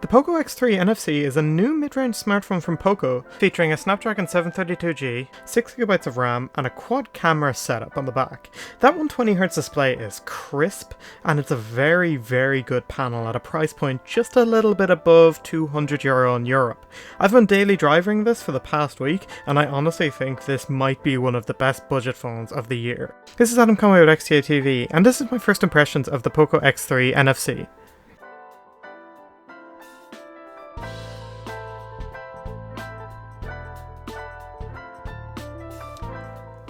The POCO X3 NFC is a new mid-range smartphone from POCO, featuring a Snapdragon 732G, 6GB of RAM, and a quad camera setup on the back. That 120Hz display is crisp, and it's a very, very good panel at a price point just a little bit above €200 in Europe. I've been daily driving this for the past week, and I honestly think this might be one of the best budget phones of the year. This is Adam Conway with XTA TV, and this is my first impressions of the POCO X3 NFC.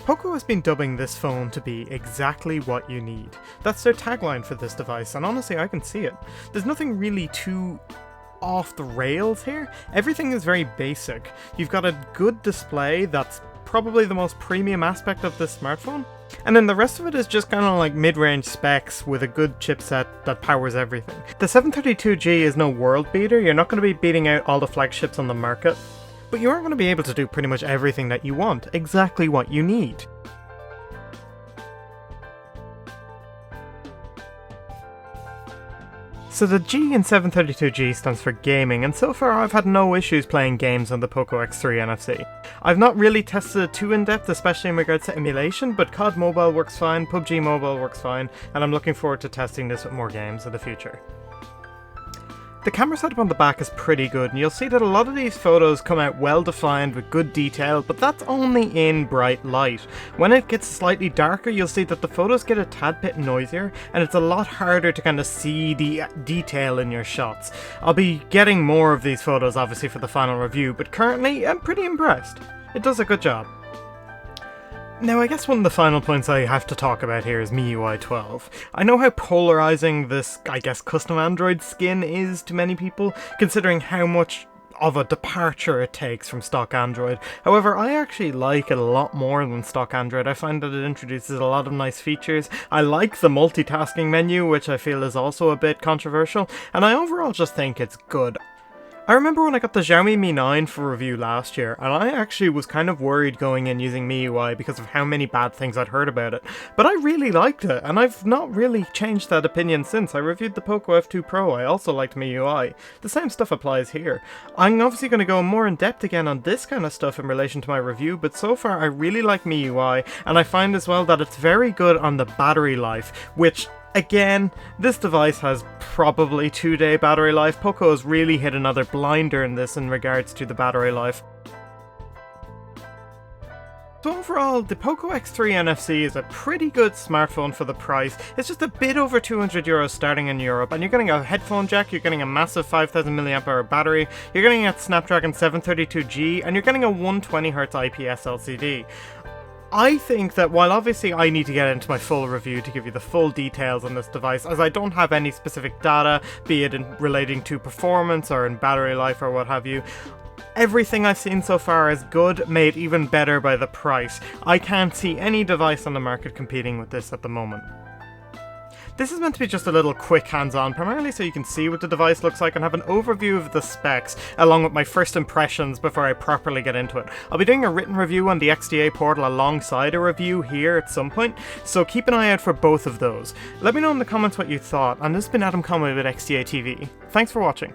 POCO has been dubbing this phone to be exactly what you need. That's their tagline for this device, and honestly I can see it. There's nothing really too off the rails here. Everything is very basic. You've got a good display that's probably the most premium aspect of this smartphone, and then the rest of it is just kind of like mid-range specs with a good chipset that powers everything. The 732G is no world beater. You're not going to be beating out all the flagships on the market, but you are going to be able to do pretty much everything that you want, exactly what you need. So the G in 732G stands for gaming, and so far I've had no issues playing games on the POCO X3 NFC. I've not really tested it too in depth, especially in regards to emulation, but COD Mobile works fine, PUBG Mobile works fine, and I'm looking forward to testing this with more games in the future. The camera setup on the back is pretty good, and you'll see that a lot of these photos come out well defined with good detail, but that's only in bright light. When it gets slightly darker, you'll see that the photos get a tad bit noisier, and it's a lot harder to kind of see the detail in your shots. I'll be getting more of these photos obviously for the final review, but currently I'm pretty impressed. It does a good job. Now, I guess one of the final points I have to talk about here is MIUI 12. I know how polarizing this, custom Android skin is to many people, considering how much of a departure it takes from stock Android. However, I actually like it a lot more than stock Android. I find that it introduces a lot of nice features. I like the multitasking menu, which I feel is also a bit controversial, and I overall just think it's good. I remember when I got the Xiaomi Mi 9 for review last year, and I actually was kind of worried going in using MIUI because of how many bad things I'd heard about it, but I really liked it, and I've not really changed that opinion since. I reviewed the POCO F2 Pro, I also liked MIUI. The same stuff applies here. I'm obviously going to go more in depth again on this kind of stuff in relation to my review, but so far I really like MIUI, and I find as well that it's very good on the battery life, which again, this device has probably 2-day battery life. POCO has really hit another blinder in this in regards to the battery life. So overall, the POCO X3 NFC is a pretty good smartphone for the price. It's just a bit over €200 starting in Europe, and you're getting a headphone jack, you're getting a massive 5000 mAh battery, you're getting a Snapdragon 732G, and you're getting a 120Hz IPS LCD. I think that while obviously I need to get into my full review to give you the full details on this device, as I don't have any specific data, be it in relating to performance or in battery life or what have you, everything I've seen so far is good, made even better by the price. I can't see any device on the market competing with this at the moment. This is meant to be just a little quick hands-on, primarily so you can see what the device looks like and have an overview of the specs, along with my first impressions before I properly get into it. I'll be doing a written review on the XDA portal alongside a review here at some point, so keep an eye out for both of those. Let me know in the comments what you thought, and this has been Adam Conway with XDA TV. Thanks for watching.